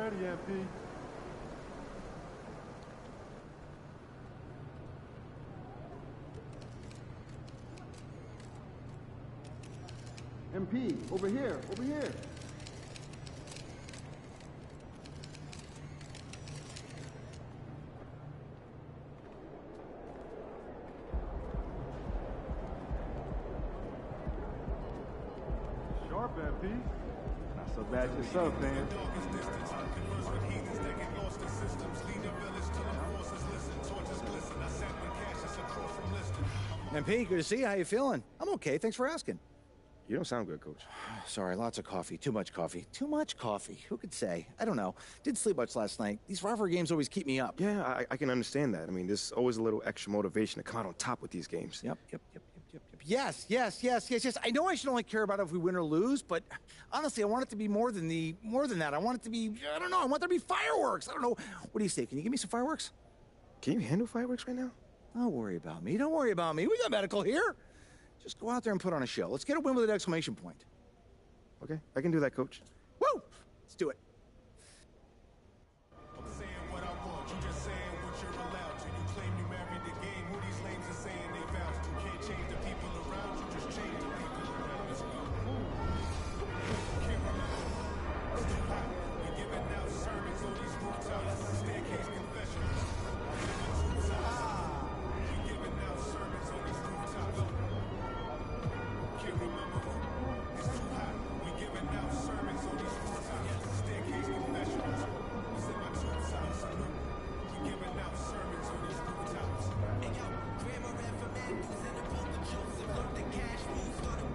ready, MP. MP, over here, over here. Sharp, MP. Not so bad yourself, man. MP, good to see you. How you feeling? I'm okay. Thanks for asking. You don't sound good, Coach. Sorry, lots of coffee. Too much coffee. Too much coffee. Who could say? I don't know. Didn't sleep much last night. These rivalry games always keep me up. Yeah, I can understand that. I mean, there's always a little extra motivation to come out on top with these games. Yep. Yes. I know I should only care about if we win or lose, but honestly, I want it to be more than that. I want it to be, I don't know, I want there to be fireworks. I don't know. What do you say? Can you give me some fireworks? Can you handle fireworks right now? Don't worry about me. Don't worry about me. We got medical here. Just go out there and put on a show. Let's get a win with an exclamation point. Okay, I can do that, Coach. Woo! Let's do it. I'm saying what I want, you just saying what you're allowed to. You claim you married the game, who these lames are saying they vouch to. Can't change the people around you, just change the people around. Let's go. Can't remember. It's too hot. We're giving out sermons on these rooftops, staircase confessions. We're giving out sermons on these rooftops. Can't remember who. It's too hot. We're giving out sermons on these rooftops, staircase confessions. It's in my troops house. We're giving out sermons on these rooftops. And yo, grammar ran for men who's in the book of Joseph, learned the cash rules, started.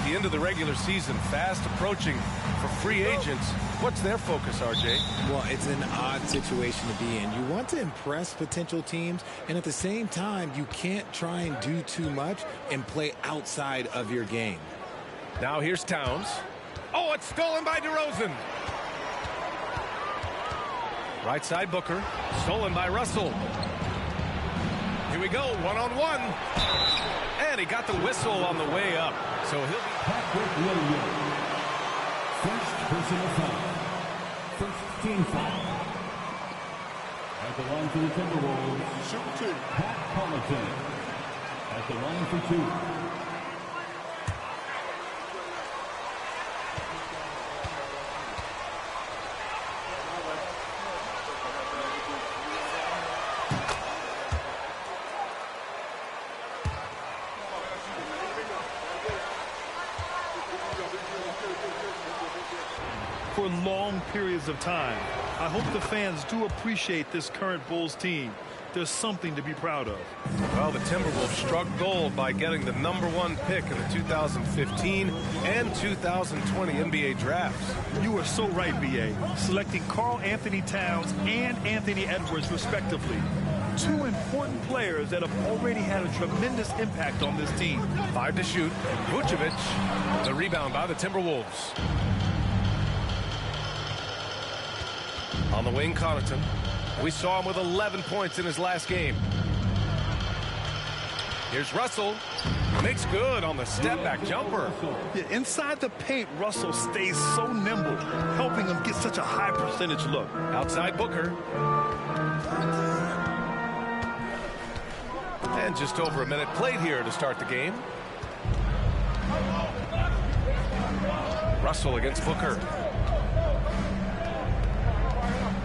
The end of the regular season fast approaching for free agents. What's their focus, RJ? Well, it's an odd situation to be in. You want to impress potential teams, and at the same time, you can't try and do too much and play outside of your game. Now here's Towns. Oh, it's stolen by DeRozan. Right side Booker. Stolen by Russell. Here we go, one-on-one. And he got the whistle on the way up. So he'll be... Patrick Williams. First personal foul. First team foul. At the line for the Timberwolves. Shooting two. Pat Connaughton. At the line for two. For long periods of time. I hope the fans do appreciate this current Bulls team. there's something to be proud of. Well, the Timberwolves struck gold by getting the #1 pick in the 2015 and 2020 NBA drafts. You are so right, B.A. Selecting Karl Anthony Towns and Anthony Edwards, respectively. Two important players that have already had a tremendous impact on this team. 5 to shoot. Vucevic, the rebound by the Timberwolves. On the wing, Connaughton. We saw him with 11 points in his last game. Here's Russell. Makes good on the step-back jumper. Yeah, inside the paint, Russell stays so nimble, helping him get such a high percentage look. Outside Booker. And just over a minute played here to start the game. Russell against Booker.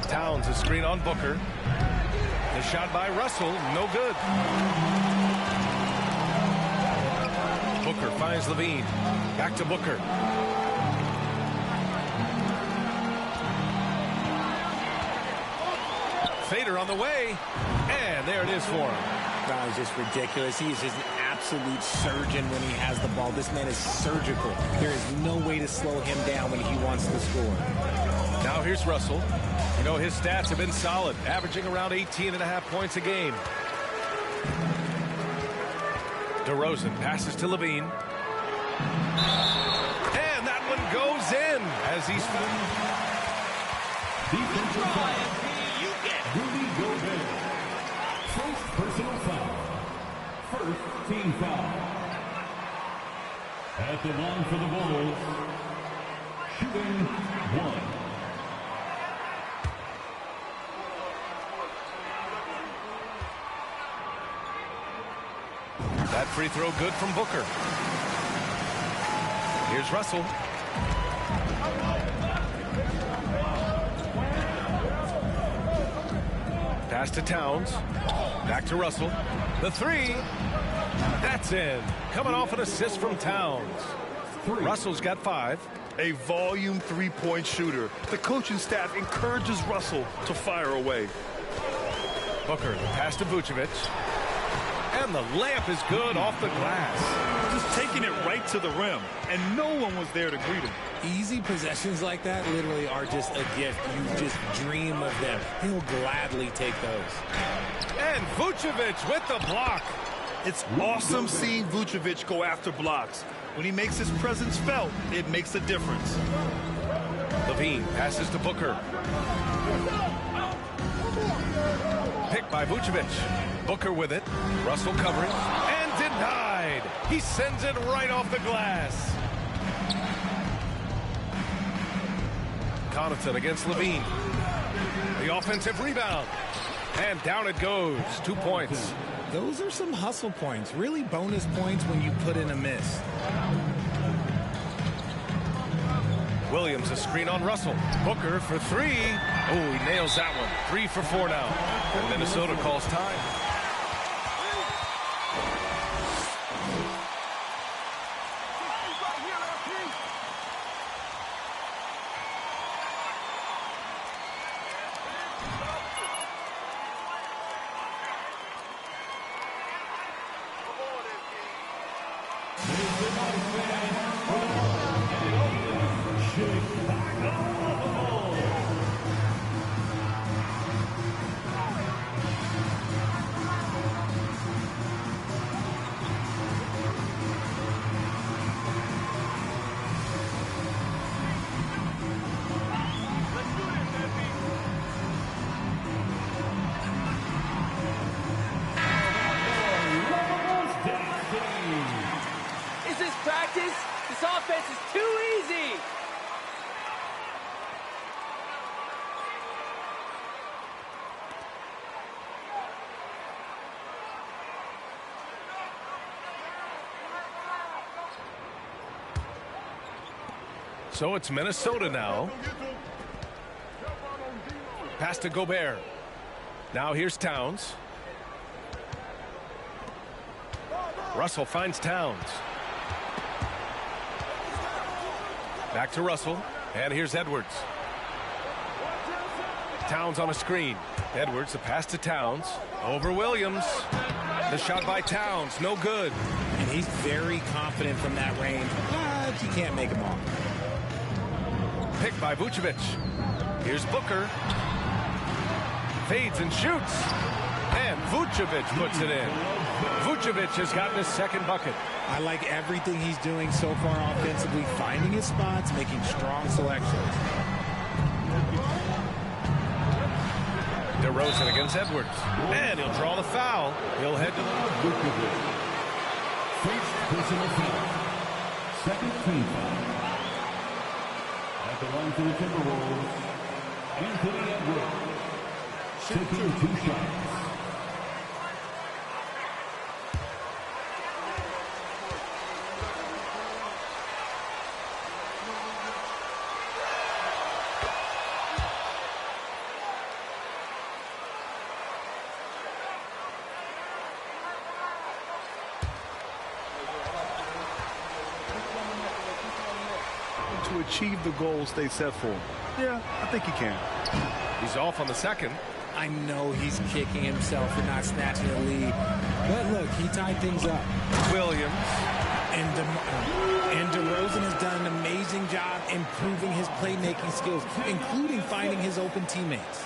Towns, a screen on Booker. The shot by Russell, no good. Booker finds Levine. Back to Booker. Fader on the way. And there it is for him. That was just ridiculous. He is just an absolute surgeon when he has the ball. This man is surgical. There is no way to slow him down when he wants to score. Now here's Russell. You know, his stats have been solid, averaging around 18.5 points a game. DeRozan passes to Levine. And that one goes in as he's... Defensive foul. Rudy Gobert. First personal foul. First team foul. At the line for the Wolves, shooting 1. That free throw good from Booker. Here's Russell. Pass to Towns. Back to Russell. The three. That's in. Coming off an assist from Towns. Russell's got 5. A volume three-point shooter. The coaching staff encourages Russell to fire away. Booker, the pass to Vucevic. And the layup is good off the glass. Just taking it right to the rim, and no one was there to greet him. Easy possessions like that literally are just a gift. You just dream of them. He'll gladly take those. And Vucevic with the block. It's awesome seeing Vucevic go after blocks. When he makes his presence felt, it makes a difference. Levine passes to Booker. Picked by Vucevic. Booker with it. Russell covering. And denied. He sends it right off the glass. Connaughton against Levine. The offensive rebound. And down it goes. 2 points. Those are some hustle points. Really bonus points when you put in a miss. Williams, a screen on Russell. Booker for 3. Oh, he nails that one. 3 for 4 now. And Minnesota calls time. Is this practice? This offense is too easy. So it's Minnesota now. Pass to Gobert. Now here's Towns. Russell finds Towns. Back to Russell. And here's Edwards. Towns on a screen. Edwards, the pass to Towns. Over Williams. The shot by Towns, no good. And he's very confident from that range, but you can't make him off. Picked by Vucevic. Here's Booker. Fades and shoots. And Vucevic puts it in. Vucevic has gotten his second bucket. I like everything he's doing so far offensively, finding his spots, making strong selections. DeRozan against Edwards. And he'll draw the foul. He'll head to the... First personal foul. Second team foul. At the line for the TimberWolves, Anthony Edwards. Taking 2 shots. To achieve the goals they set for him. Yeah, I think he can. He's off on the second. I know he's kicking himself for not snatching the lead. But look, he tied things up. Williams. And DeRozan has done an amazing job improving his playmaking skills, including finding his open teammates.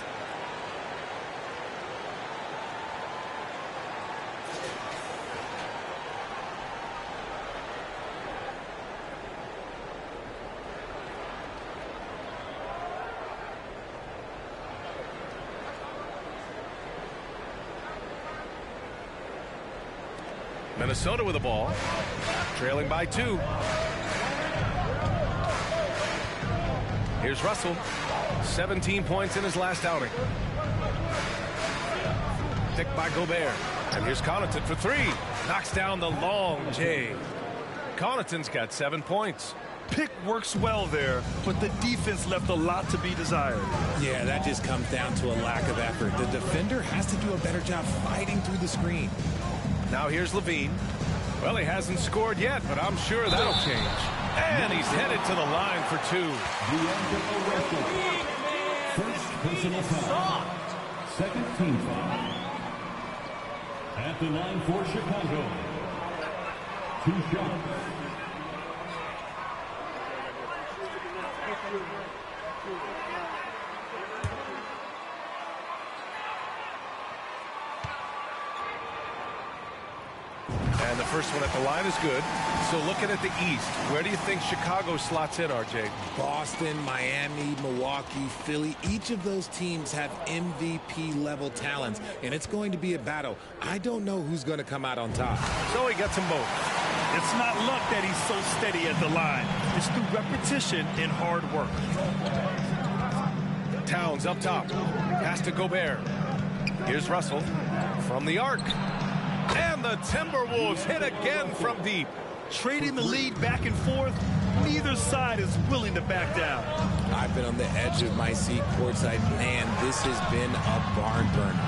Minnesota with the ball, trailing by 2. Here's Russell, 17 points in his last outing. Picked by Gobert, and here's Connaughton for 3. Knocks down the long J. Connaughton's got 7 points. Pick works well there, but the defense left a lot to be desired. Yeah, that just comes down to a lack of effort. The defender has to do a better job fighting through the screen. Now here's Levine. Well, he hasn't scored yet, but I'm sure that'll change. And he's headed to the line for 2. First personal foul. Second team foul. At the line for Chicago. 2 shots. And the first one at the line is good. So looking at the East, where do you think Chicago slots in, RJ? Boston, Miami, Milwaukee, Philly, each of those teams have MVP-level talents, and it's going to be a battle. I don't know who's going to come out on top. So he gets them both. It's not luck that he's so steady at the line. It's through repetition and hard work. Towns up top. Pass to Gobert. Here's Russell from the arc. And the TimberWolves hit again from deep. Trading the lead back and forth, neither side is willing to back down. I've been on the edge of my seat courtside. Man, this has been a barn burner.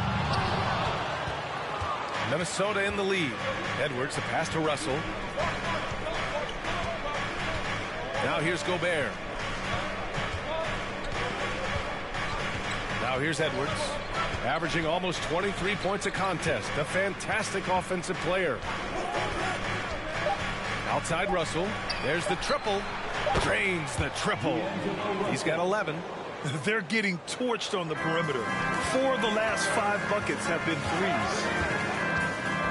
Minnesota in the lead. Edwards, the pass to Russell. Now here's Gobert. Now here's Edwards. Averaging almost 23 points a contest. A fantastic offensive player. Outside Russell. There's the triple. Drains the triple. He's got 11. They're getting torched on the perimeter. 4 of the last 5 buckets have been threes.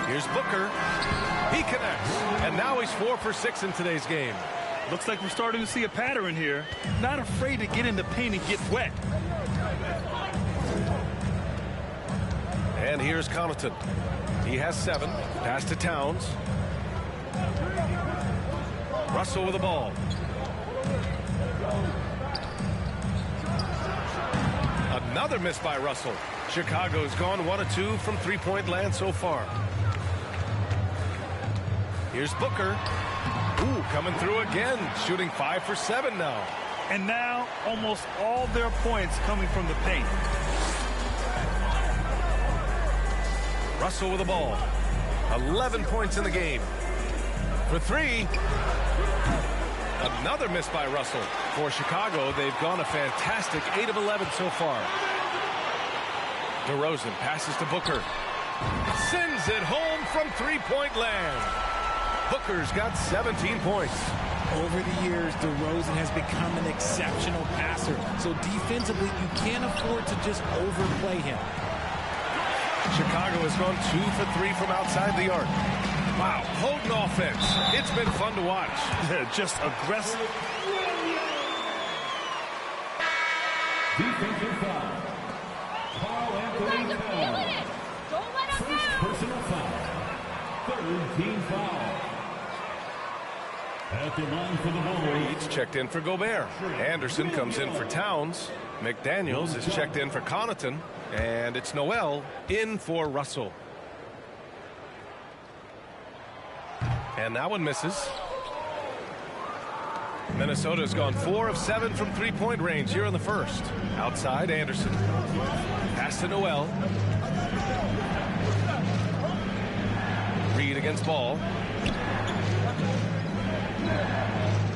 Here's Booker. He connects. And now he's 4 for 6 in today's game. Looks like we're starting to see a pattern here. Not afraid to get in the paint and get wet. And here's Connaughton. He has 7. Pass to Towns. Russell with the ball. Another miss by Russell. Chicago's gone 1 of 2 from three-point land so far. Here's Booker. Ooh, coming through again. Shooting 5 for 7 now. And now almost all their points coming from the paint. Russell with the ball. 11 points in the game. For 3. Another miss by Russell. For Chicago, they've gone a fantastic 8 of 11 so far. DeRozan passes to Booker. Sends it home from three-point land. Booker's got 17 points. Over the years, DeRozan has become an exceptional passer. So defensively, you can't afford to just overplay him. Chicago has gone 2 for 3 from outside the arc. Wow, potent offense. It's been fun to watch. Yeah, just aggressive. Defensive foul. Carl Anthony Towns. Don't let him First down. personal foul. Third team foul. At the line for the Wolves. Reed's checked in for Gobert. Anderson comes in for Towns. McDaniels is checked in for Connaughton. And it's Noel in for Russell. And that one misses. Minnesota's gone 4 of 7 from three-point range here in the first. Outside, Anderson. Pass to Noel. Reed against Ball.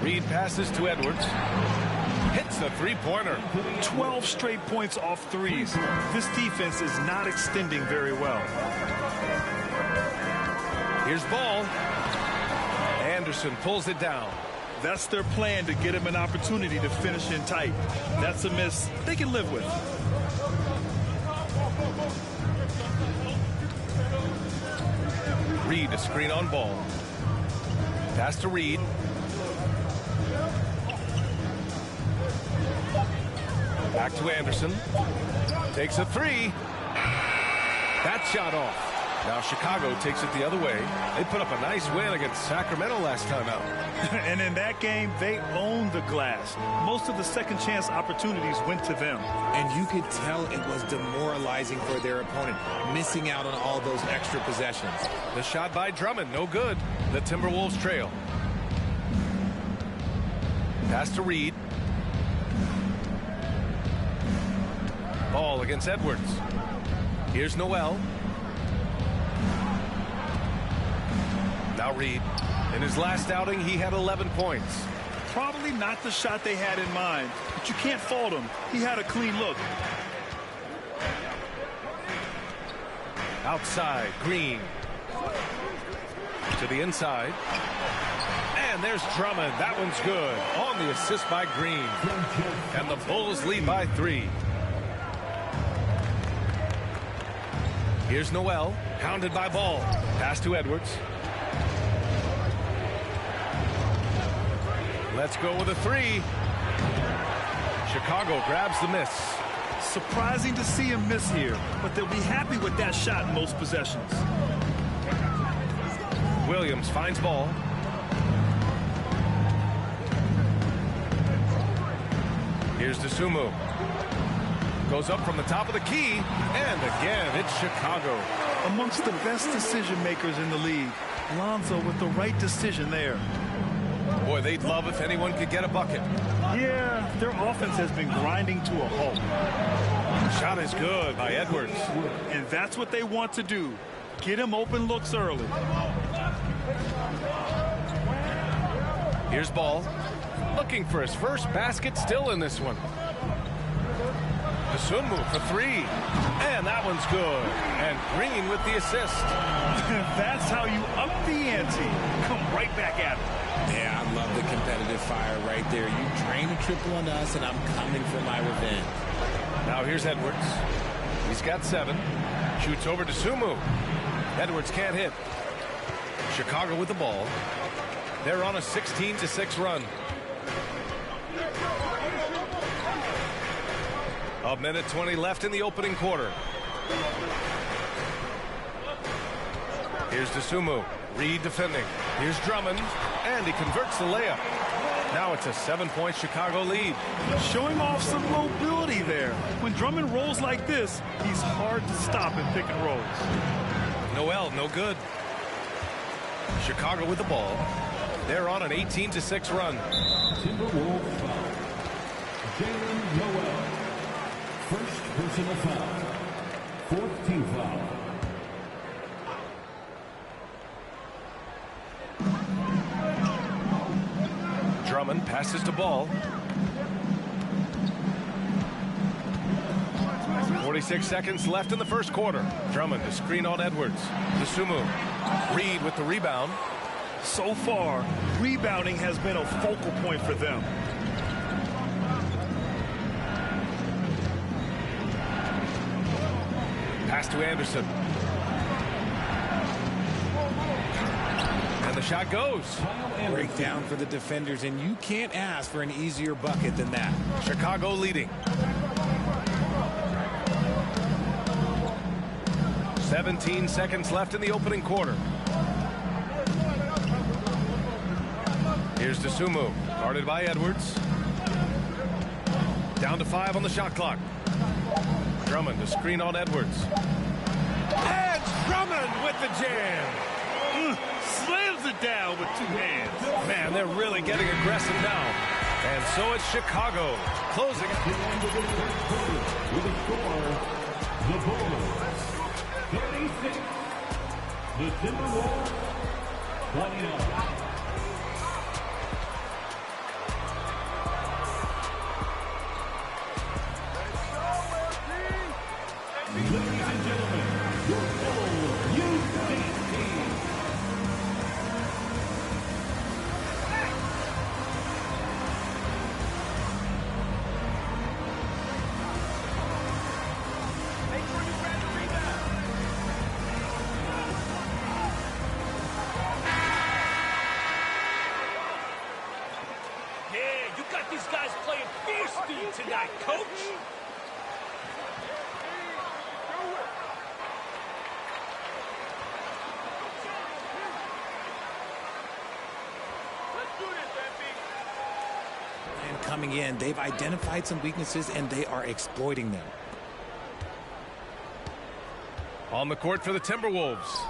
Reed passes to Edwards. Hits the three-pointer. 12 straight points off threes. This defense is not extending very well. Here's Ball. Anderson pulls it down. That's their plan, to get him an opportunity to finish in tight. That's a miss they can live with. Reed a screen on Ball. Pass to Reed. Back to Anderson. Takes a three. That shot off. Now Chicago takes it the other way. They put up a nice win against Sacramento last time out. And in that game, they owned the glass. Most of the second chance opportunities went to them. And you could tell it was demoralizing for their opponent, missing out on all those extra possessions. The shot by Drummond, no good. The Timberwolves trail. Pass to Reed. Ball against Edwards. Here's Noel. Now Reed. In his last outing, he had 11 points. Probably not the shot they had in mind, but you can't fault him. He had a clean look. Outside, Green. To the inside. And there's Drummond. That one's good. On the assist by Green. And the Bulls lead by 3. Here's Noel. Hounded by Ball. Pass to Edwards. Let's go with a 3. Chicago grabs the miss. Surprising to see him miss here, but they'll be happy with that shot in most possessions. Williams finds Ball. Here's DeSumo. Goes up from the top of the key, and again, it's Chicago. Amongst the best decision makers in the league, Lonzo with the right decision there. Boy, they'd love if anyone could get a bucket. Yeah, their offense has been grinding to a halt. Shot is good by Edwards. And that's what they want to do. Get him open looks early. Here's Ball. Looking for his first basket, still in this one. DeSumo for 3. And that one's good. And Green with the assist. That's how you up the ante. Come right back at him. Yeah, I love the competitive fire right there. You drain a triple on us, and I'm coming for my revenge. Now here's Edwards. He's got 7. Shoots over to Sumu. Edwards can't hit. Chicago with the ball. They're on a 16-6 run. A minute 20 left in the opening quarter. Here's DeSumo. Reed defending. Here's Drummond. And he converts the layup. Now it's a 7-point Chicago lead. Showing off some mobility there. When Drummond rolls like this, he's hard to stop in pick and rolls. Noel, no good. Chicago with the ball. They're on an 18-6 run. Timberwolves foul. Jalen Noel. First personal foul. Fourth team foul. Drummond passes to Ball. 46 seconds left in the first quarter. Drummond to screen on Edwards. DeSumo. Reed with the rebound. So far, rebounding has been a focal point for them. Pass to Anderson. And the shot goes. Breakdown for the defenders, and you can't ask for an easier bucket than that. Chicago leading. 17 seconds left in the opening quarter. Here's DeSumo, guarded by Edwards. Down to 5 on the shot clock. Drummond to screen on Edwards. And Drummond with the jam. Slams it down with 2 hands. Man, they're really getting aggressive now. And so it's Chicago closing it. With a score, the Bulls 36, the TimberWolves 29. Ladies and gentlemen, your Bulls U.S. team. Yeah, you got these guys playing fiercely tonight, coach. And coming in, they've identified some weaknesses, and they are exploiting them. On the court for the Timberwolves.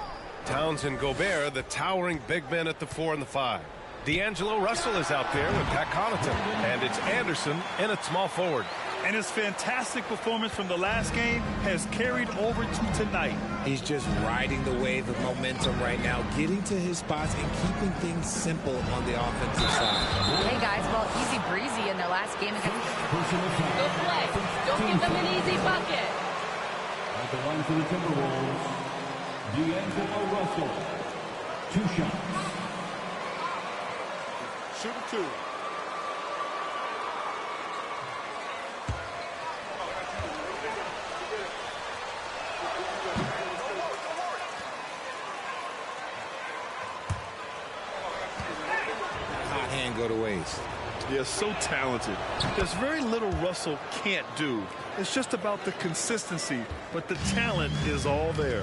Towns and Gobert, the towering big men at the 4 and the 5. D'Angelo Russell is out there with Pat Connaughton. And it's Anderson in at small forward. And his fantastic performance from the last game has carried over to tonight. He's just riding the wave of momentum right now, getting to his spots and keeping things simple on the offensive side. Hey guys, well, easy breezy in their last game against. Go play. Don't give them an easy bucket. At the line for the Timberwolves, D'Angelo Russell. 2 shots. Shoot 2. Hot hand go to waste. They're so talented. There's very little Russell can't do. It's just about the consistency, but the talent is all there.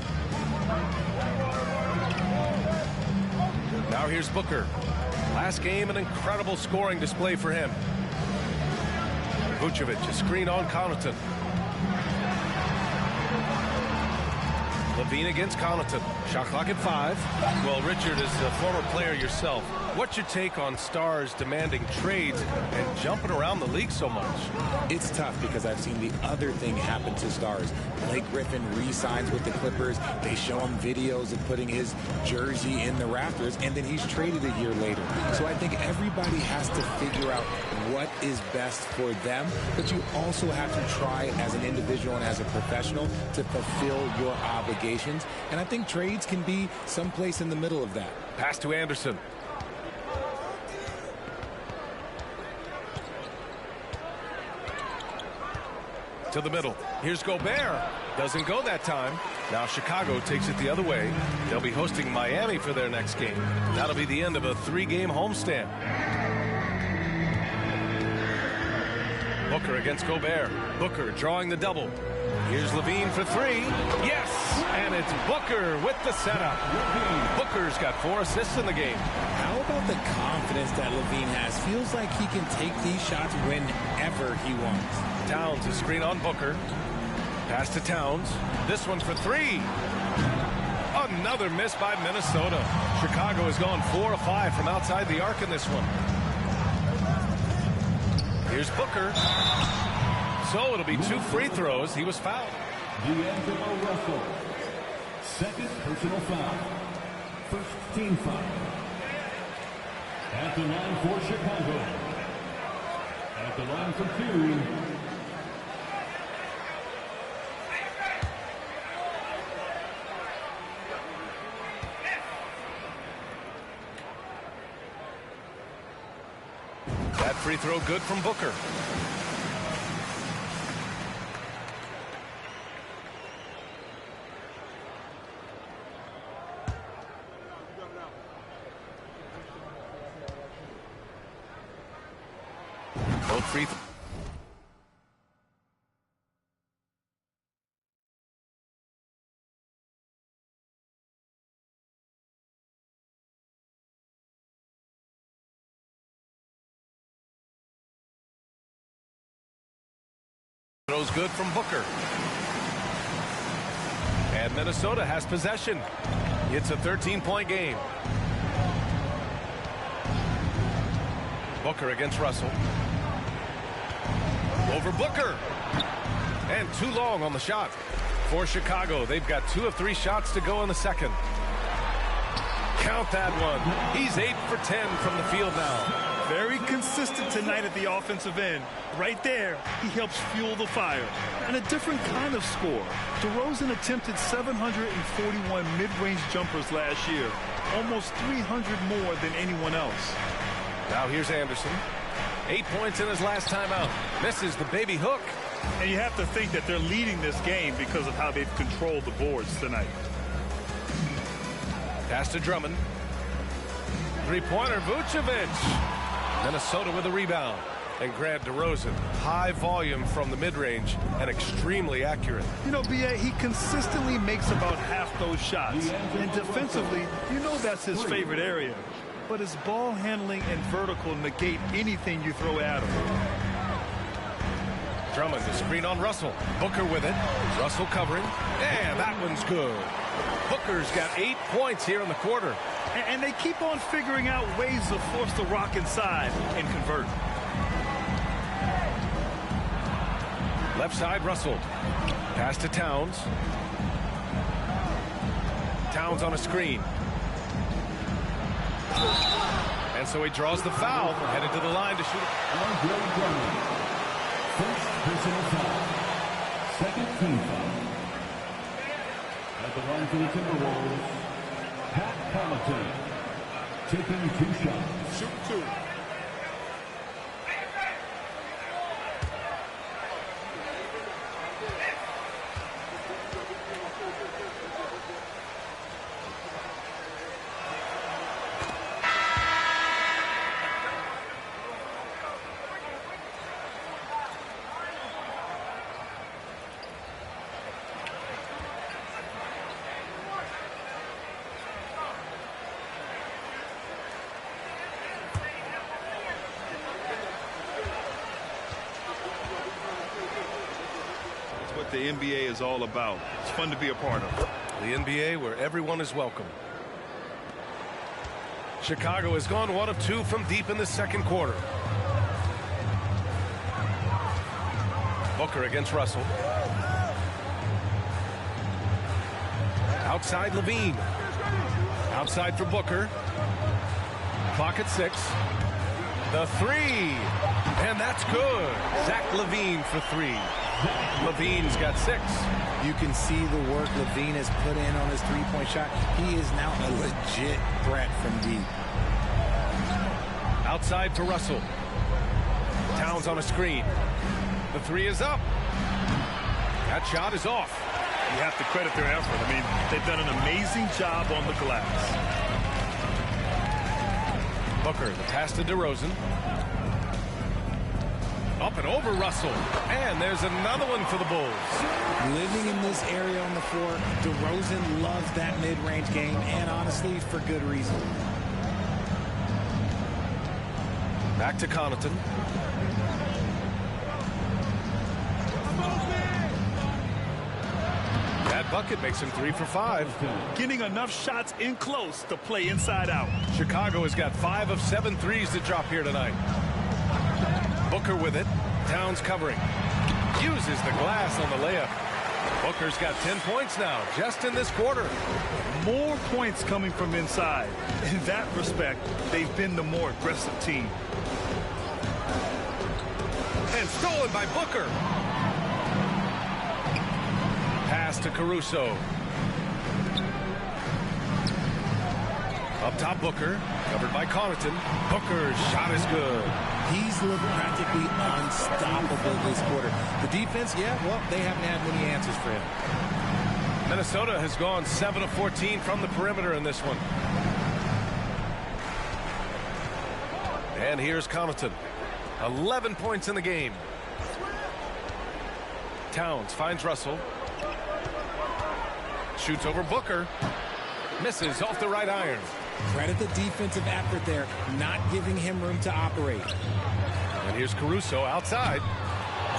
Now here's Booker. Last game, an incredible scoring display for him. Vucevic, a screen on Connaughton. Levine against Connaughton. Shot clock at 5. Well, Richard, as a former player yourself, what's your take on stars demanding trades and jumping around the league so much? It's tough because I've seen the other thing happen to stars. Blake Griffin re-signs with the Clippers. They show him videos of putting his jersey in the rafters, and then he's traded a year later. So I think everybody has to figure out what is best for them, but you also have to try as an individual and as a professional to fulfill your obligations. And I think trades can be someplace in the middle of that. Pass to Anderson. To the middle. Here's Gobert. Doesn't go that time. Now Chicago takes it the other way. They'll be hosting Miami for their next game. That'll be the end of a 3-game homestand. Booker against Gobert. Booker drawing the double. Here's Levine for 3. Yes! And it's Booker with the setup. Booker's got 4 assists in the game. How about the confidence that Levine has? Feels like he can take these shots whenever he wants. Towns, a screen on Booker. Pass to Towns. This one's for 3. Another miss by Minnesota. Chicago has gone 4 of 5 from outside the arc in this one. Here's Booker. So it'll be 2 free throws. He was fouled. D'Angelo Russell. Second personal foul. First team foul. At the line for Chicago. At the line for 2. That free throw good from Booker. Both free throws good from Booker. And Minnesota has possession. It's a 13-point game. Booker against Russell. Over Booker. And too long on the shot. For Chicago, they've got 2 of 3 shots to go in the second. Count that one. He's 8 for 10 from the field now. Very consistent tonight at the offensive end. Right there, he helps fuel the fire. And a different kind of score. DeRozan attempted 741 mid-range jumpers last year. Almost 300 more than anyone else. Now here's Anderson. 8 points in his last time out. Misses the baby hook. And you have to think that they're leading this game because of how they've controlled the boards tonight. Pass to Drummond. Three-pointer, Vucevic. Minnesota with a rebound. And Grant DeRozan. High volume from the mid-range and extremely accurate. You know, B.A., he consistently makes about half those shots. And defensively, you know that's his favorite area. But his ball handling and vertical negate anything you throw at him. Drummond, the screen on Russell. Booker with it. Russell covering. And that one's good. Booker's got 8 points here in the quarter. And they keep on figuring out ways to force the rock inside and convert. Left side, Russell. Pass to Towns. Towns on a screen. And so he draws the foul. Headed to the line to shoot. First personal foul. Second team foul. At the line for the Timberwolves, Pat Connaughton. Taking 2 shots. Shoot 2. The NBA is all about. It's fun to be a part of. The NBA where everyone is welcome. Chicago has gone 1 of 2 from deep in the second quarter. Booker against Russell. Outside Levine. Outside for Booker. Clock at 6. The 3. And that's good. Zach Levine for 3. Levine's got 6. You can see the work Levine has put in on his three-point shot. He is now a legit threat from deep. Outside for Russell. Towns on a screen. The 3 is up. That shot is off. You have to credit their effort. I mean, they've done an amazing job on the glass. Booker, the pass to DeRozan. Up and over Russell. And there's another one for the Bulls. Living in this area on the floor, DeRozan loves that mid-range game, and honestly, for good reason. Back to Connaughton. That bucket makes him 3 for 5. Getting enough shots in close to play inside out. Chicago has got 5 of 7 threes to drop here tonight. Booker with it. Towns covering. Uses the glass on the layup. Booker's got 10 points now, just in this quarter. More points coming from inside. In that respect, they've been the more aggressive team. And stolen by Booker. Pass to Caruso. Up top, Booker. Covered by Connaughton. Booker's shot is good. He's looked practically unstoppable this quarter. The defense, yeah, well, they haven't had many answers for him. Minnesota has gone 7 of 14 from the perimeter in this one. And here's Connaughton. 11 points in the game. Towns finds Russell. Shoots over Booker. Misses off the right iron. Credit the defensive effort there, not giving him room to operate. And here's Caruso outside.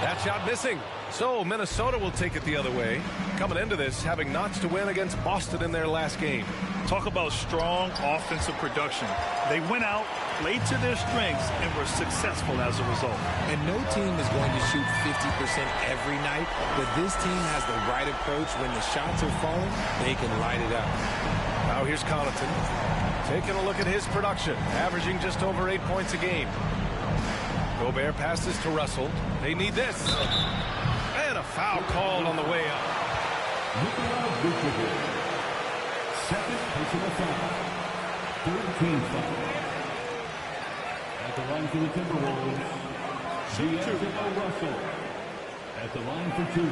That shot missing. So Minnesota will take it the other way. Coming into this, having notched to win against Boston in their last game. Talk about strong offensive production. They went out, played to their strengths, and were successful as a result. And no team is going to shoot 50% every night, but this team has the right approach. When the shots are falling, they can light it up. Now here's Connaughton. Taking a look at his production, averaging just over 8 points a game. Gobert passes to Russell. They need this. And a foul called on the way up. Second personal foul. 13 foul. At the line for the Timberwolves, D'Angelo Russell. At the line for 2.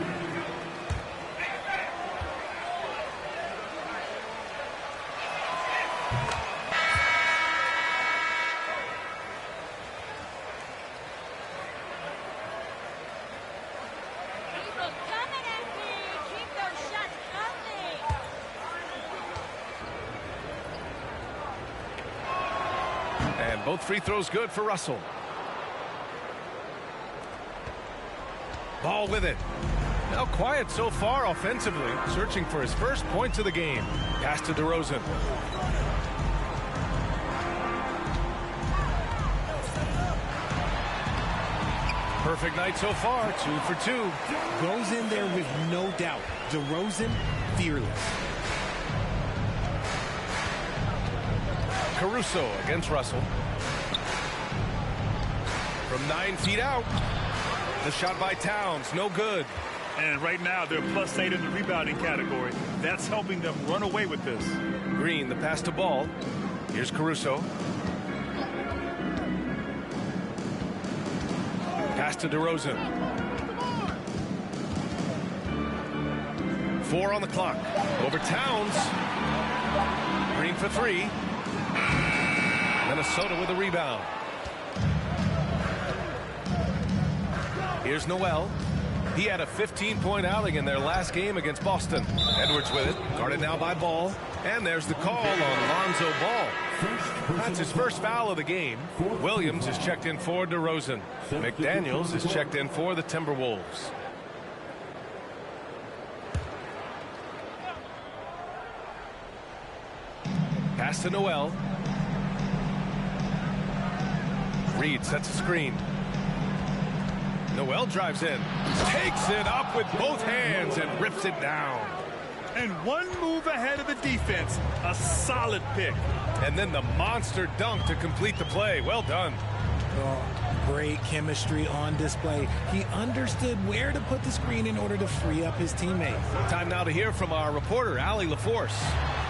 Both free throws good for Russell. Ball with it. Now quiet so far offensively, searching for his first points of the game. Pass to DeRozan. Perfect night so far, 2 for 2. Goes in there with no doubt. DeRozan, fearless. Caruso against Russell. From 9 feet out. The shot by Towns, no good. And right now, they're +8 in the rebounding category. That's helping them run away with this. Green, the pass to Ball. Here's Caruso. Pass to DeRozan. 4 on the clock. Over Towns. Green for 3. Minnesota with a rebound. Here's Noel. He had a 15-point outing in their last game against Boston. Edwards with it. Guarded now by Ball. And there's the call on Lonzo Ball. That's his first foul of the game. Williams is checked in for DeRozan. McDaniels is checked in for the Timberwolves. Pass to Noel. Reed sets a screen. Noel drives in, takes it up with both hands and rips it down. And one move ahead of the defense, a solid pick. And then the monster dunk to complete the play. Well done. Oh, great chemistry on display. He understood where to put the screen in order to free up his teammate. Time now to hear from our reporter, Allie LaForce.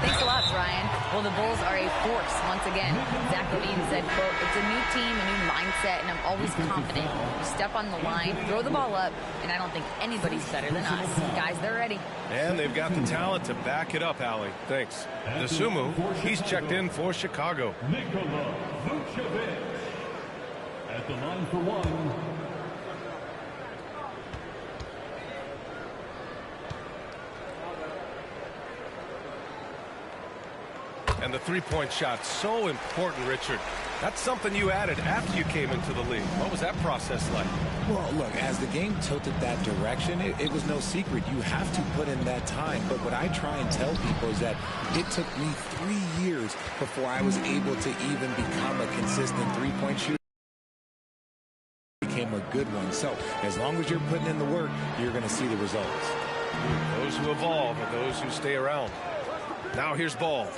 Thanks a lot, Brian. Well, the Bulls are a force once again. Zach LaVine said, quote, "It's a new team, a new mindset, and I'm always confident. You step on the line, throw the ball up, and I don't think anybody's better than us. Guys, they're ready." And they've got the talent to back it up, Allie. Thanks. Nasumu, he's checked in for Chicago. Nikola Vucevic. At the line for 1. And the three-point shot, so important, Richard. That's something you added after you came into the league. What was that process like? Well, look, as the game tilted that direction, it was no secret. You have to put in that time. But what I try and tell people is that it took me 3 years before I was able to even become a consistent three-point shooter. Became a good one. So as long as you're putting in the work, you're going to see the results. Those who evolve are those who stay around. Now here's Ball.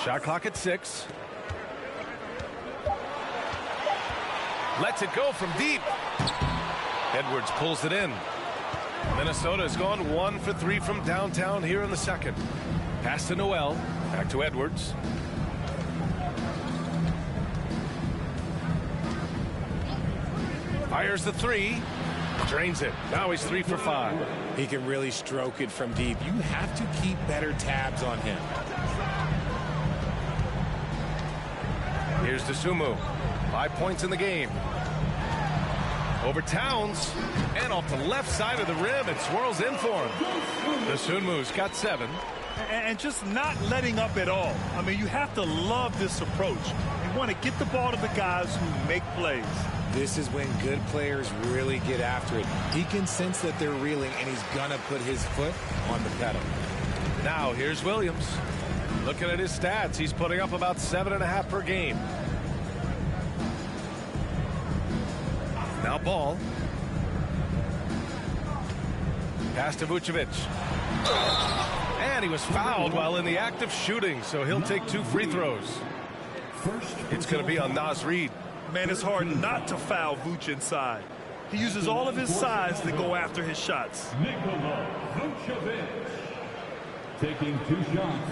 Shot clock at 6. Lets it go from deep. Edwards pulls it in. Minnesota has gone 1 for 3 from downtown here in the second. Pass to Noel. Back to Edwards. Fires the three. Drains it. Now he's 3 for 5. He can really stroke it from deep. You have to keep better tabs on him. Here's Dosunmu. 5 points in the game. Over Towns. And off the left side of the rim. It swirls in for him. Dosunmu's got 7. And just not letting up at all. I mean, you have to love this approach. You want to get the ball to the guys who make plays. This is when good players really get after it. He can sense that they're reeling, and he's going to put his foot on the pedal. Now here's Williams. Looking at his stats, he's putting up about 7.5 per game. Now ball. Pass to Vucevic. And he was fouled while in the act of shooting, so he'll take 2 free throws. It's going to be on Naz Reid. Man, it's hard not to foul Vooch inside. He uses all of his size to go after his shots. Nikola Vucevic taking 2 shots.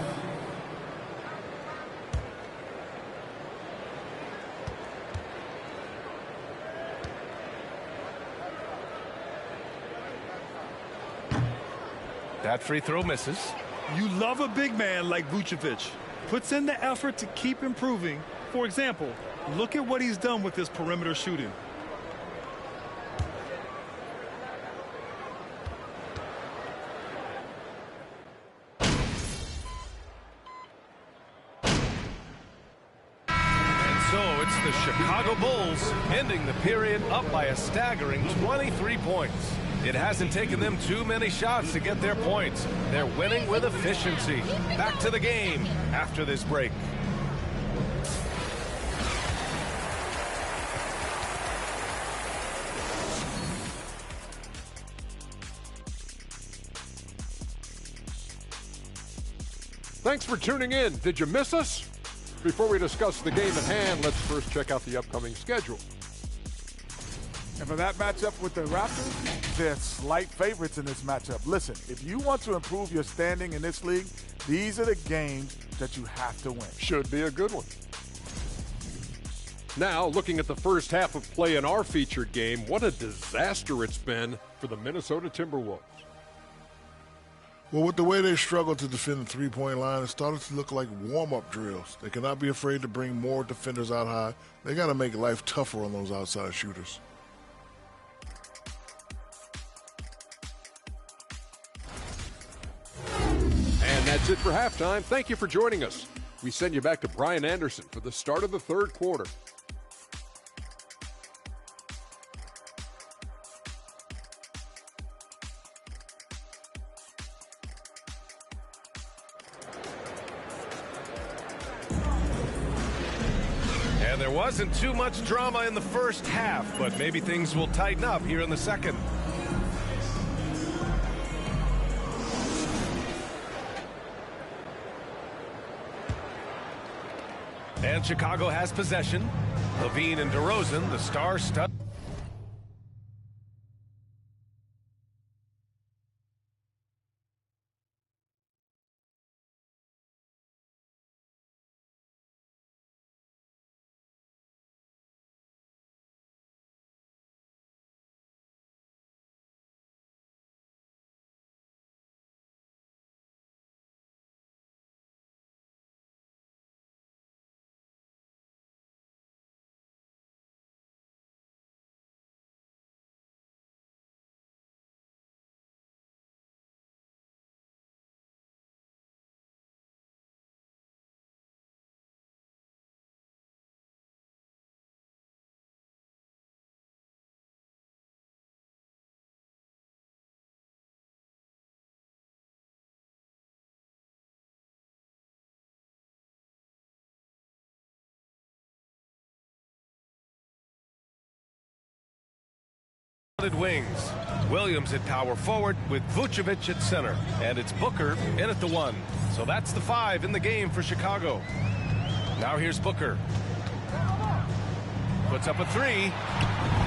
That free throw misses. You love a big man like Vucevic. Puts in the effort to keep improving. For example, look at what he's done with his perimeter shooting. And so it's the Chicago Bulls ending the period up by a staggering 23 points. It hasn't taken them too many shots to get their points. They're winning with efficiency. Back to the game after this break. Thanks for tuning in. Did you miss us? Before we discuss the game at hand, let's first check out the upcoming schedule. And for that matchup with the Raptors, they're slight favorites in this matchup. Listen, if you want to improve your standing in this league, these are the games that you have to win. Should be a good one. Now, looking at the first half of play in our featured game, what a disaster it's been for the Minnesota Timberwolves. Well, with the way they struggled to defend the three-point line, it started to look like warm-up drills. They cannot be afraid to bring more defenders out high. They got to make life tougher on those outside shooters. And that's it for halftime. Thank you for joining us. We send you back to Brian Anderson for the start of the third quarter. And there wasn't too much drama in the first half, but maybe things will tighten up here in the second. And Chicago has possession. Levine and DeRozan, the star stud. Wings. Williams at power forward with Vucevic at center. And it's Booker in at the 1. So that's the 5 in the game for Chicago. Now here's Booker. Puts up a 3.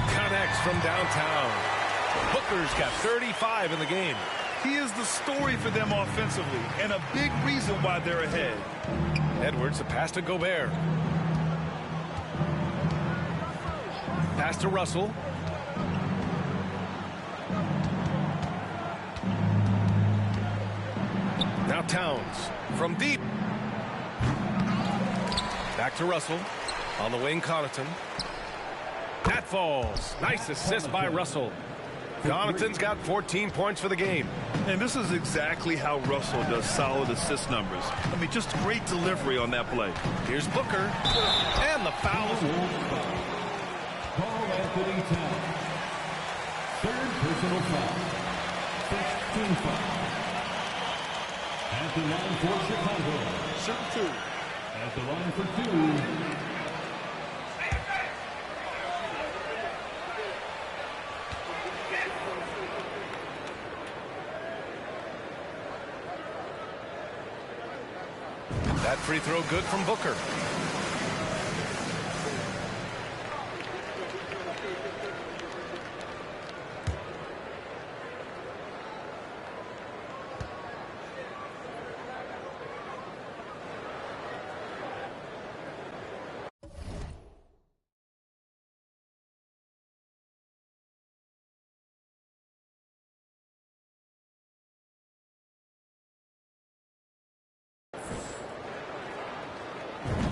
Connects from downtown. Booker's got 35 in the game. He is the story for them offensively and a big reason why they're ahead. Edwards, a pass to Gobert. Pass to Russell. Towns from deep. Back to Russell. On the wing, Connaughton. That falls. Nice assist by Russell. Connaughton's got 14 points for the game. And this is exactly how Russell does solid assist numbers. I mean, just great delivery on that play. Here's Booker. And the foul. Carl Anthony Towns. Third personal foul. First team foul. At the line for Chicago. Shoot two. At the line for two. That free throw good from Booker.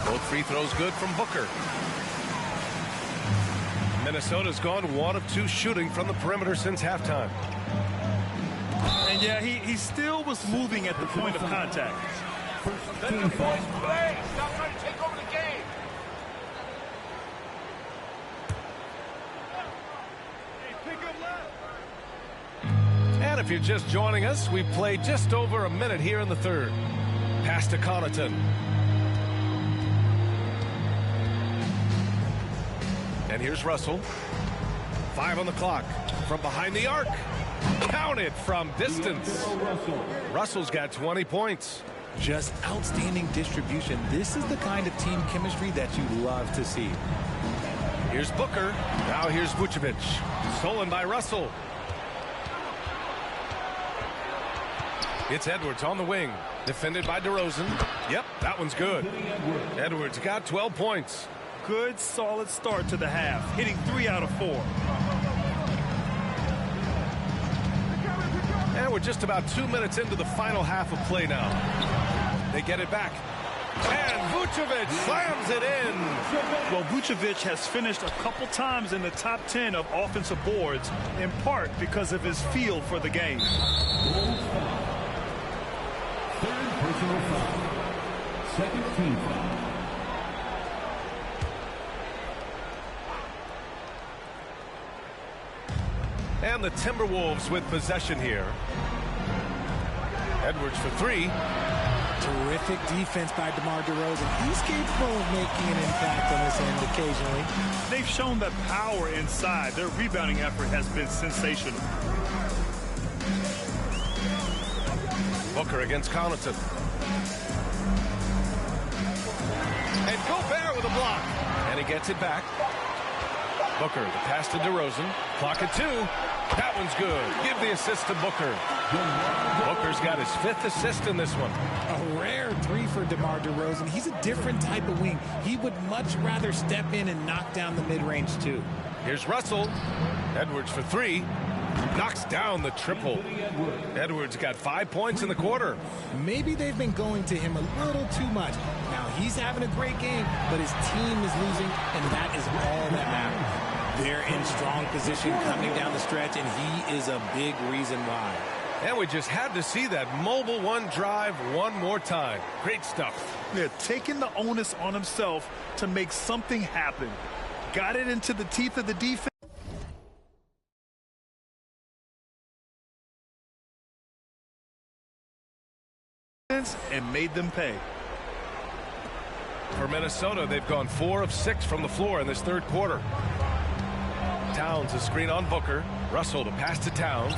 Both free throws good from Booker. Minnesota's gone 1 of 2 shooting from the perimeter since halftime. And yeah, he still was moving at the point of contact. First team foul. Stop trying to take over the game. And if you're just joining us, we've played just over a minute here in the third. Pass to Connaughton. And here's Russell. 5 on the clock. From behind the arc. Count it from distance. Russell's got 20 points. Just outstanding distribution. This is the kind of team chemistry that you love to see. Here's Booker. Now here's Vucevic. Stolen by Russell. It's Edwards on the wing. Defended by DeRozan. Yep, that one's good. Edwards got 12 points. Good, solid start to the half, hitting 3 out of 4. And we're just about 2 minutes into the final half of play now. They get it back. And Vucevic slams it in. Well, Vucevic has finished a couple times in the top 10 of offensive boards, in part because of his feel for the game. Third personal foul. Second team foul. And the Timberwolves with possession here. Edwards for 3. Terrific defense by DeMar DeRozan. He's capable of making an impact on this end occasionally. They've shown that power inside. Their rebounding effort has been sensational. Booker against Connaughton. And Gobert with a block. And he gets it back. Booker, the pass to DeRozan. Clock at 2. That one's good. Give the assist to Booker. Booker's got his 5th assist in this one. A rare 3 for DeMar DeRozan. He's a different type of wing. He would much rather step in and knock down the mid-range too. Here's Russell. Edwards for 3. Knocks down the triple. Edwards got 5 points in the quarter. Maybe they've been going to him a little too much. Now he's having a great game, but his team is losing, and that is all that matters. They're in strong position coming down the stretch, and he is a big reason why. And we just had to see that mobile one drive one more time. Great stuff. They're taking the onus on himself to make something happen. Got it into the teeth of the defense. And made them pay. For Minnesota, they've gone 4 of 6 from the floor in this third quarter. Towns a screen on Booker. Russell to pass to Towns.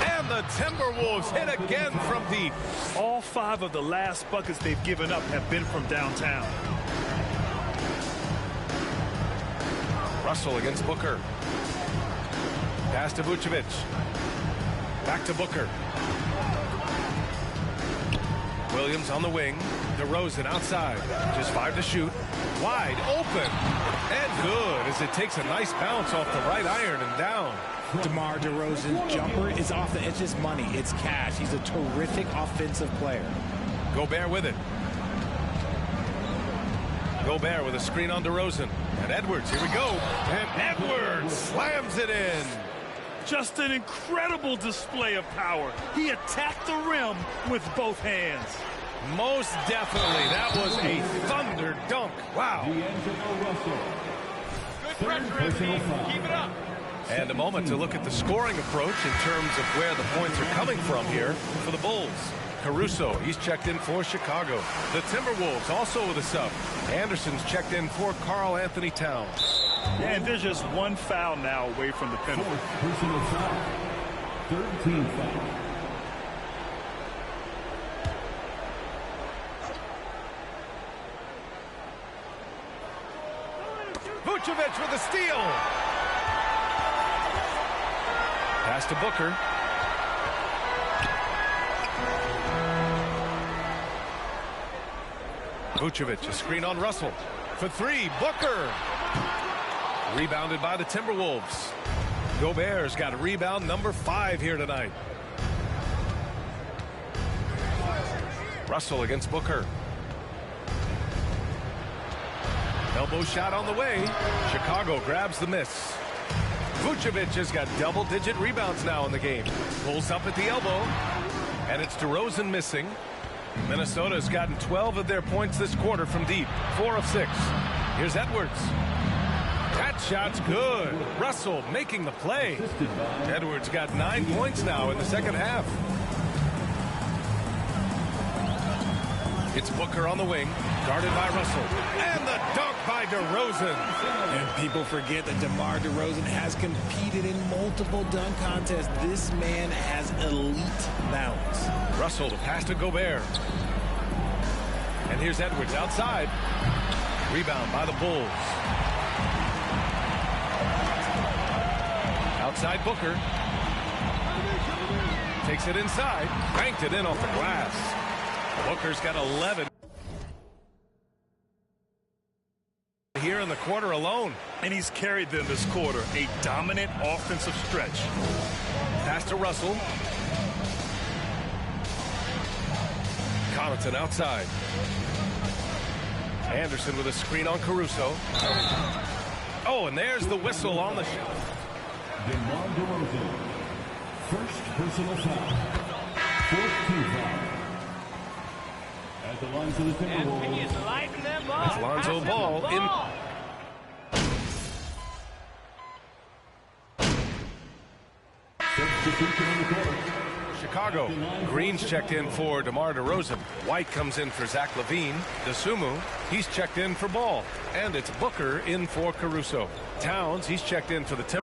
And the Timberwolves hit again from deep. All 5 of the last buckets they've given up have been from downtown. Russell against Booker. Pass to Vucevic. Back to Booker. Williams on the wing. DeRozan outside. Just 5 to shoot. Wide open. And good as it takes a nice bounce off the right iron and down. DeMar DeRozan's jumper is off the edge. It's money. It's cash. He's a terrific offensive player. Gobert with it. Gobert with a screen on DeRozan. And Edwards, here we go. And Edwards slams it in. Just an incredible display of power. He attacked the rim with both hands. Most definitely. That was a thunder dunk. Wow. Good pressure, Anthony. Keep it up. And a moment to look at the scoring approach in terms of where the points are coming from here for the Bulls. Caruso, he's checked in for Chicago. The Timberwolves also with a sub. Anderson's checked in for Karl Anthony Towns. And there's just one foul now away from the penalty. Personal foul. 13 foul. Vucevic with a steal. Pass to Booker. Vucevic, a screen on Russell. For 3, Booker. Rebounded by the Timberwolves. Gobert's got a rebound number 5 here tonight. Russell against Booker. Elbow shot on the way. Chicago grabs the miss. Vucevic has got double-digit rebounds now in the game. Pulls up at the elbow. And it's DeRozan missing. Minnesota has gotten 12 of their points this quarter from deep. 4 of 6. Here's Edwards. That shot's good. Russell making the play. Edwards got 9 points now in the second half. It's Booker on the wing, guarded by Russell. And the dunk by DeRozan. And people forget that DeMar DeRozan has competed in multiple dunk contests. This man has elite balance. Russell to pass to Gobert. And here's Edwards outside. Rebound by the Bulls. Outside Booker. Takes it inside. Banked it in off the glass. Booker's got 11 here in the quarter alone. And he's carried them this quarter. A dominant offensive stretch. Pass to Russell. Connaughton outside. Anderson with a screen on Caruso. Oh, and there's the whistle on the shot. DeMar DeRozan. First personal foul. 14 foul. At the line to the Timberwolves. That's Lonzo Ball in. Substitution on the court. Chicago. Green's checked in for DeMar DeRozan. White comes in for Zach LaVine. DeSumo, he's checked in for Ball. And it's Booker in for Caruso. Towns, he's checked in for the Timberwolves.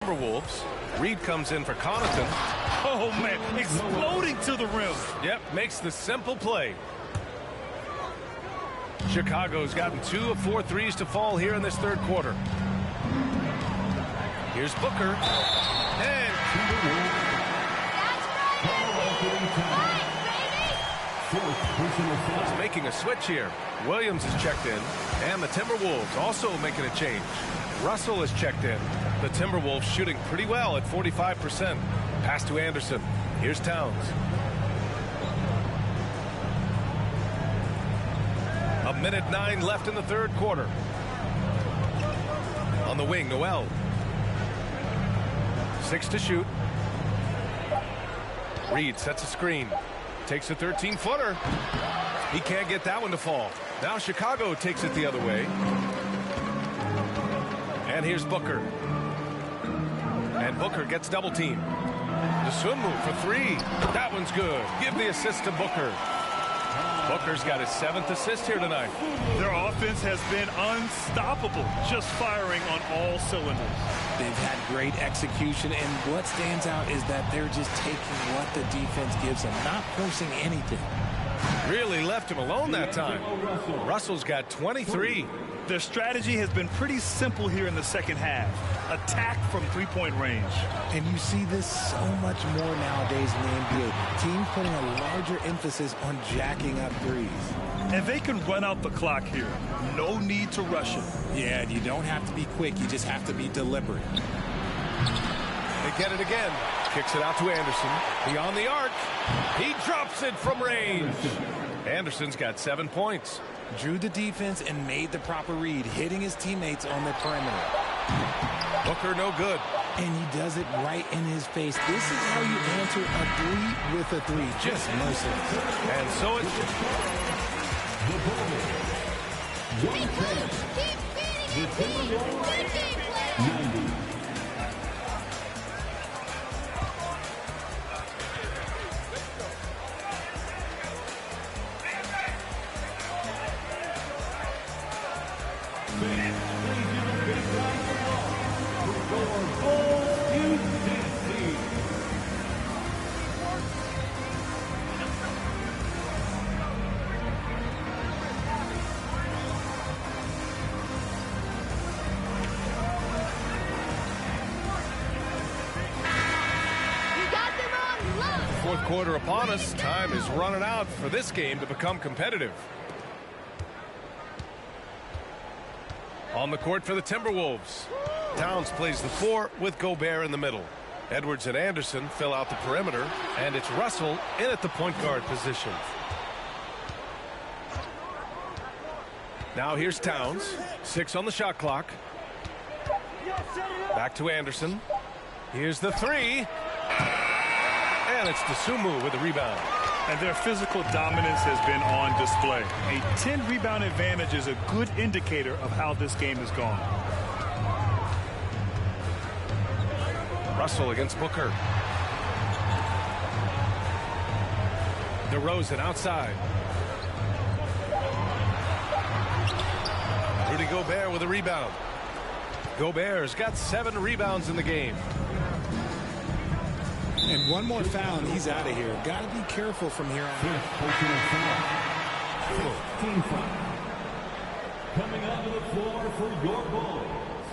Timberwolves. Reed comes in for Connaughton. Oh, man, exploding to the rim. Yep, makes the simple play. Chicago's gotten 2 of 4 threes to fall here in this third quarter. Here's Booker. And he's making a switch here. Williams is checked in, and the Timberwolves also making a change. Russell is checked in. The Timberwolves shooting pretty well at 45%. Pass to Anderson. Here's Towns. A minute 9 left in the third quarter. On the wing, Noel. 6 to shoot. Reed sets a screen. Takes a 13-footer. He can't get that one to fall. Now Chicago takes it the other way. And here's Booker. And Booker gets double teamed. The swim move for 3. That one's good. Give the assist to Booker. Booker's got his 7th assist here tonight. Their offense has been unstoppable, just firing on all cylinders. They've had great execution, and what stands out is that they're just taking what the defense gives them, not forcing anything. Really left him alone that time. Russell's got 23. Their strategy has been pretty simple here in the second half. Attack from three-point range. And you see this so much more nowadays in the NBA. Teams putting a larger emphasis on jacking up threes. And they can run out the clock here. No need to rush it. Yeah, you don't have to be quick. You just have to be deliberate. They get it again. Kicks it out to Anderson. Beyond the arc. He drops it from range. Anderson's got 7 points. Drew the defense and made the proper read, hitting his teammates on the perimeter. Booker no good. And he does it right in his face. This is how you answer a 3 with a 3. Just merciless. And so it's... Fourth quarter upon us. Time is running out for this game to become competitive. On the court for the Timberwolves. Towns plays the 4 with Gobert in the middle. Edwards and Anderson fill out the perimeter, and it's Russell in at the point guard position. Now here's Towns. 6 on the shot clock. Back to Anderson. Here's the 3. And it's Dosunmu with the rebound. And their physical dominance has been on display. A 10-rebound advantage is a good indicator of how this game has gone. Russell against Booker. DeRozan outside. Rudy Gobert with a rebound. Gobert's got 7 rebounds in the game. And one more foul and he's out of here. Got to be careful from here on. Team foul. Coming onto the floor for your Bulls,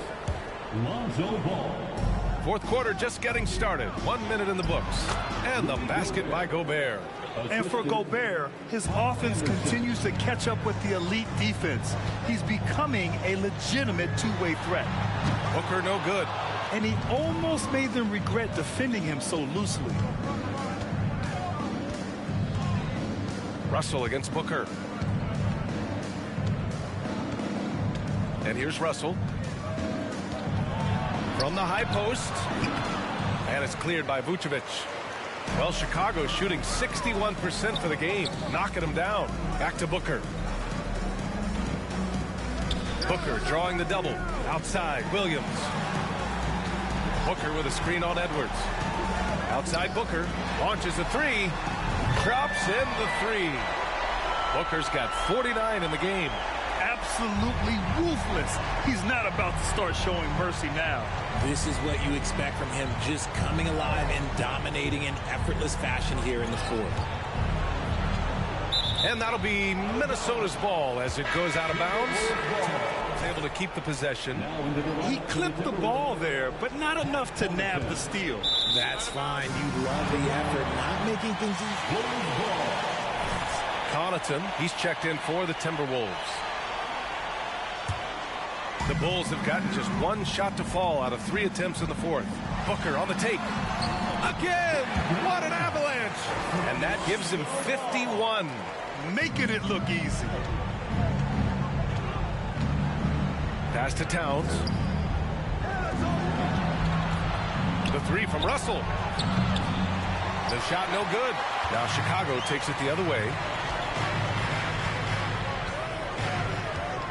Lonzo Ball. Fourth quarter just getting started. 1 minute in the books. And the basket by Gobert. And for Gobert, his offense continues to catch up with the elite defense. He's becoming a legitimate two-way threat. Booker no good. And he almost made them regret defending him so loosely. Russell against Booker. And here's Russell. From the high post. And it's cleared by Vucevic. Well, Chicago's shooting 61% for the game, knocking them down. Back to Booker. Booker drawing the double. Outside, Williams. Booker with a screen on Edwards. Outside Booker. Launches a 3. Drops in the 3. Booker's got 49 in the game. absolutely ruthless. He's not about to start showing mercy now. This is what you expect from him, just coming alive and dominating in effortless fashion here in the fourth. And that'll be Minnesota's ball as it goes out of bounds. Was able to keep the possession. He clipped the ball there, but not enough to nab the steal. That's fine. You love the effort, not making things easy. Connaughton, he's checked in for the Timberwolves. The Bulls have gotten just one shot to fall out of 3 attempts in the fourth. Booker on the take. Again! What an avalanche! And that gives him 51. Making it look easy. Pass to Towns. The 3 from Russell. The shot no good. Now Chicago takes it the other way.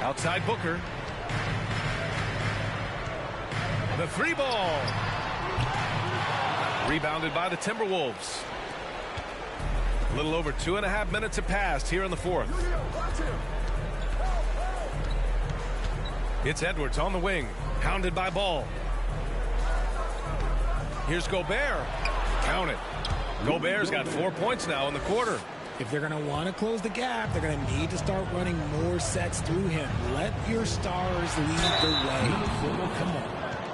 Outside Booker. The 3 ball. Rebounded by the Timberwolves. A little over 2.5 minutes have passed here in the fourth. It's Edwards on the wing. Pounded by Ball. Here's Gobert. Count it. Gobert's got 4 points now in the quarter. If they're going to want to close the gap, they're going to need to start running more sets through him. Let your stars lead the way. Come on.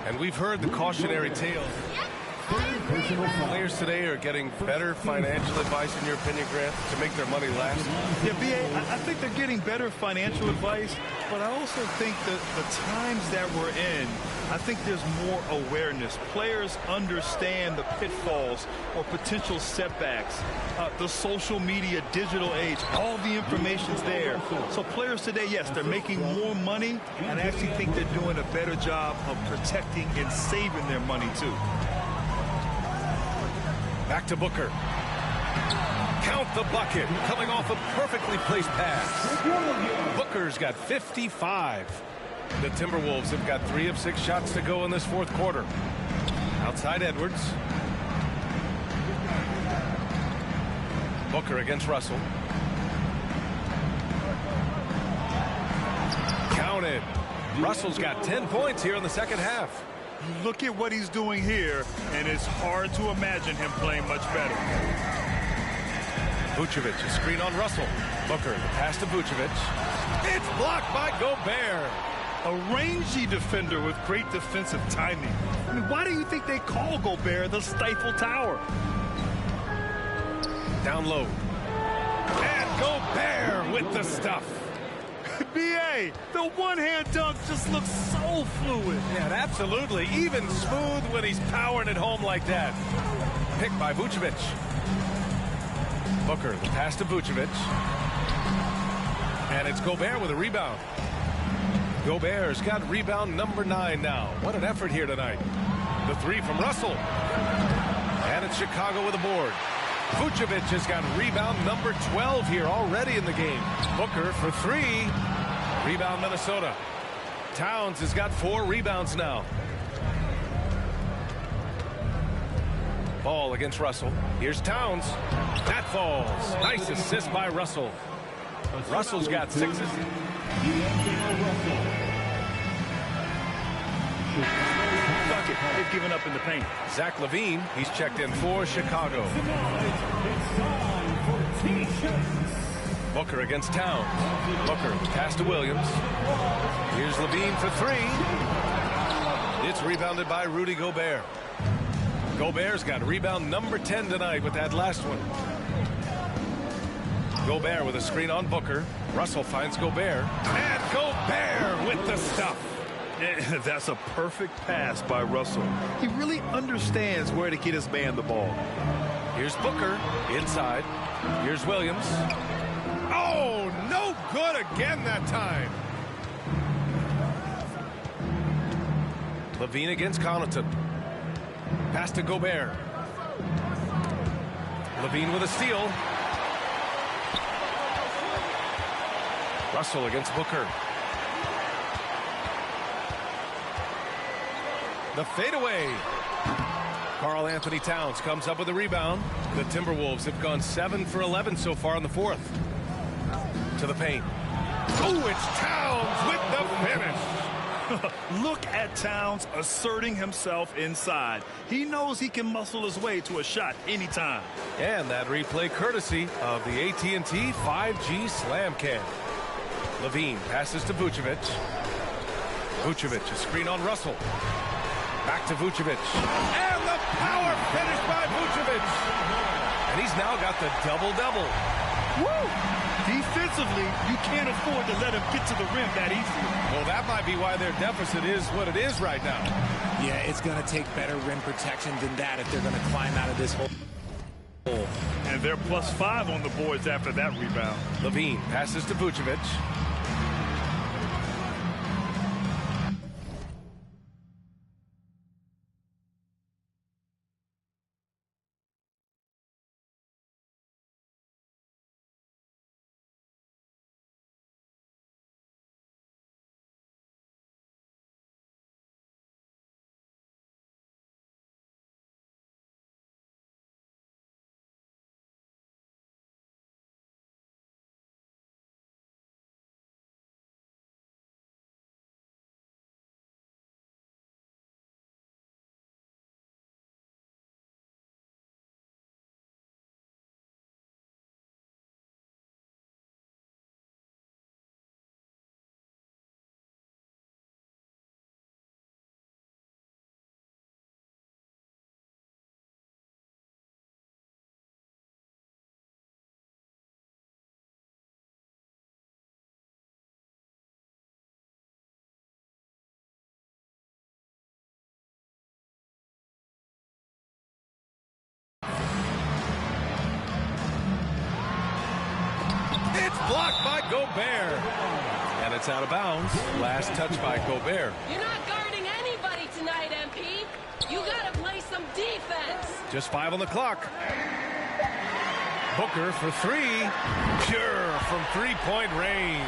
And we've heard the cautionary tales. Players today are getting better financial advice, in your opinion, Grant, to make their money last? Yeah, B.A., I think they're getting better financial advice, but I also think that the times that we're in, I think there's more awareness. Players understand the pitfalls or potential setbacks. The social media, digital age, all the information's there. So players today, yes, they're making more money, and I actually think they're doing a better job of protecting and saving their money, too. Back to Booker. Count the bucket. Coming off a perfectly placed pass. Booker's got 55. The Timberwolves have got 3 of 6 shots to go in this fourth quarter. Outside Edwards. Booker against Russell. Counted. Russell's got 10 points here in the second half. Look at what he's doing here, and it's hard to imagine him playing much better. Vucevic, a screen on Russell. Booker, the pass to Vucevic. It's blocked by Gobert. A rangy defender with great defensive timing. I mean, why do you think they call Gobert the Stifle Tower? Down low. And Gobert with the stuff. B.A., the one-hand dunk just looks so fluid. Yeah, absolutely. Even smooth when he's powering it home like that. Picked by Vucevic. Booker, the pass to Vucevic. And it's Gobert with a rebound. Gobert's got rebound number 9 now. What an effort here tonight. The 3 from Russell. And it's Chicago with a board. Vucevic has got rebound number 12 here already in the game. Booker for 3. Rebound Minnesota. Towns has got 4 rebounds now. Ball against Russell. Here's Towns. That falls. Nice assist by Russell. Russell's got 6 assists. Bucket. They've given up in the paint. Zach LaVine, he's checked in for Chicago. Booker against Towns. Booker, pass to Williams. Here's LaVine for 3. It's rebounded by Rudy Gobert. Gobert's got rebound number 10 tonight with that last one. Gobert with a screen on Booker. Russell finds Gobert. And Gobert with the stuff. That's a perfect pass by Russell. He really understands where to get his man the ball. Here's Booker inside. Here's Williams. Oh, no good again that time. LaVine against Connaughton. Pass to Gobert. LaVine with a steal. Russell against Booker. The fadeaway. Karl Anthony Towns comes up with a rebound. The Timberwolves have gone 7 for 11 so far in the fourth. To the paint. Oh, it's Towns with the finish. Look at Towns asserting himself inside. He knows he can muscle his way to a shot anytime. And that replay courtesy of the AT&T 5G Slam Cam. Levine passes to Vucevic. Vucevic, a screen on Russell. Back to Vucevic. And the power finish by Vucevic. And he's now got the double-double. Woo! Defensively, you can't afford to let him get to the rim that easily. Well, that might be why their deficit is what it is right now. Yeah, it's going to take better rim protection than that if they're going to climb out of this hole. And they're +5 on the boards after that rebound. Levine passes to Vucevic. It's blocked by Gobert. And it's out of bounds. Last touch by Gobert. You're not guarding anybody tonight, MP. You gotta play some defense. Just 5 on the clock. Booker for 3. Pure from three-point range.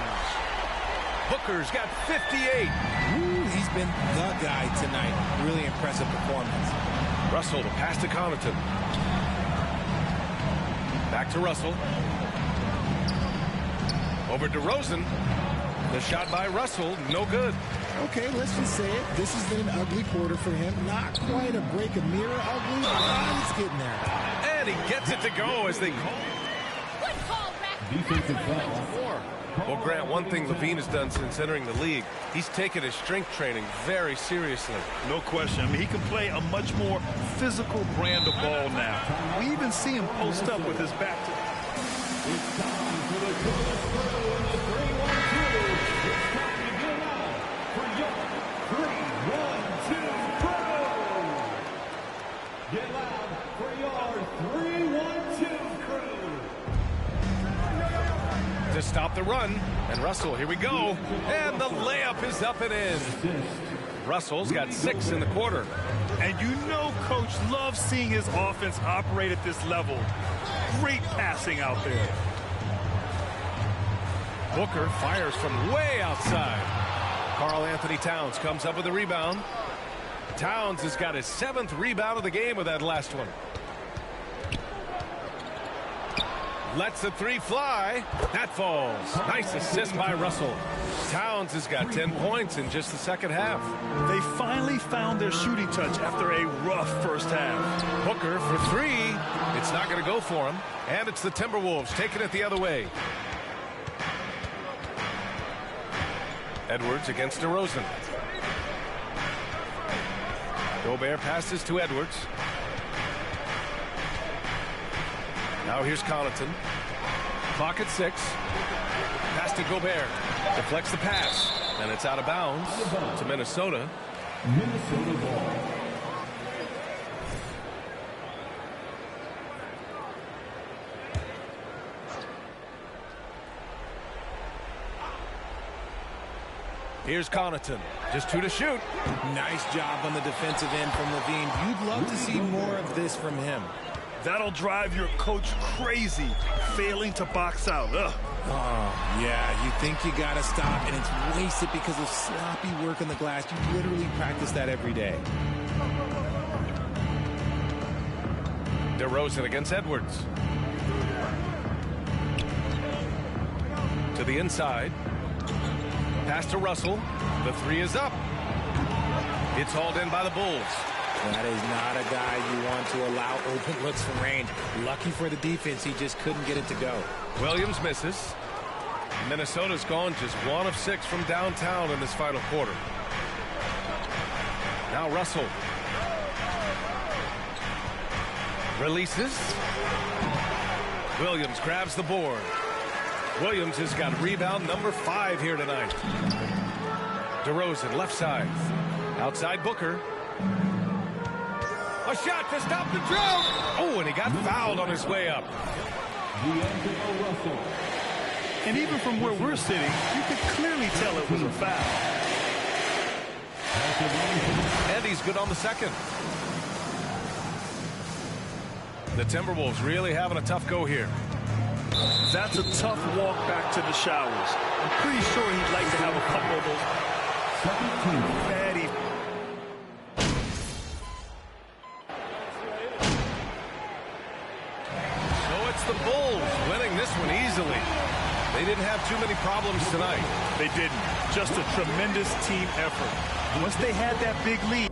Booker's got 58. Ooh, he's been the guy tonight. Really impressive performance. Russell to pass to Connaughton. Back to Russell. Over to Rosen. The shot by Russell, no good. Okay, let's just say it. This has been an ugly quarter for him. Not quite a break a mirror ugly, but it's getting there. And he gets it to go as they call. Good call, Defensive foul. Well, Grant, one thing Levine has done since entering the league, he's taken his strength training very seriously. No question. I mean, he can play a much more physical brand of ball now. We even see him post up with his back to... It's time for the coolest crew in the 3-1-2. It's time to get out for your 3-1-2 crew. Get loud for your 3-1-2 crew. To stop the run, and Russell, here we go. And the layup is up and in. Russell's got 6 in the quarter. And you know Coach loves seeing his offense operate at this level. Great passing out there. Booker fires from way outside. Karl Anthony Towns comes up with a rebound. Towns has got his 7th rebound of the game with that last one. Lets the 3 fly. That falls. Nice assist by Russell. Towns has got 10 points in just the second half. They finally found their shooting touch after a rough first half. Booker for 3. It's not going to go for him. And it's the Timberwolves taking it the other way. Edwards against DeRozan. Gobert passes to Edwards. Now here's Connaughton. Clock at 6. Pass to Gobert. Deflects the pass. And it's out of bounds to Minnesota. Minnesota ball. Here's Connaughton. Just 2 to shoot. Nice job on the defensive end from Levine. You'd love to see more of this from him. That'll drive your coach crazy, failing to box out. Ugh. Oh, yeah, you think you got to stop, and it's wasted because of sloppy work on the glass. You literally practice that every day. DeRozan against Edwards. To the inside. Pass to Russell. The three is up. It's hauled in by the Bulls. That is not a guy you want to allow open looks from range. Lucky for the defense, he just couldn't get it to go. Williams misses. Minnesota's gone just 1 of 6 from downtown in this final quarter. Now Russell. Releases. Williams grabs the board. Williams has got rebound number 5 here tonight. DeRozan left side. Outside Booker. A shot to stop the drought. Oh, and he got fouled on his way up. And even from where we're sitting, you could clearly tell it was a foul. And he's good on the second. The Timberwolves really having a tough go here. That's a tough walk back to the showers. I'm pretty sure he'd like to have a couple of those. Fatty. So it's the Bulls winning this one easily. They didn't have too many problems tonight. They didn't. Just a tremendous team effort. Once they had that big lead.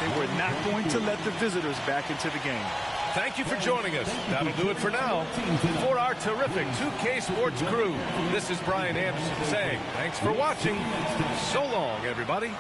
They were not going to let the visitors back into the game. Thank you for joining us. That'll do it for now. For our terrific 2K Sports crew, this is Brian Anderson saying thanks for watching. So long, everybody.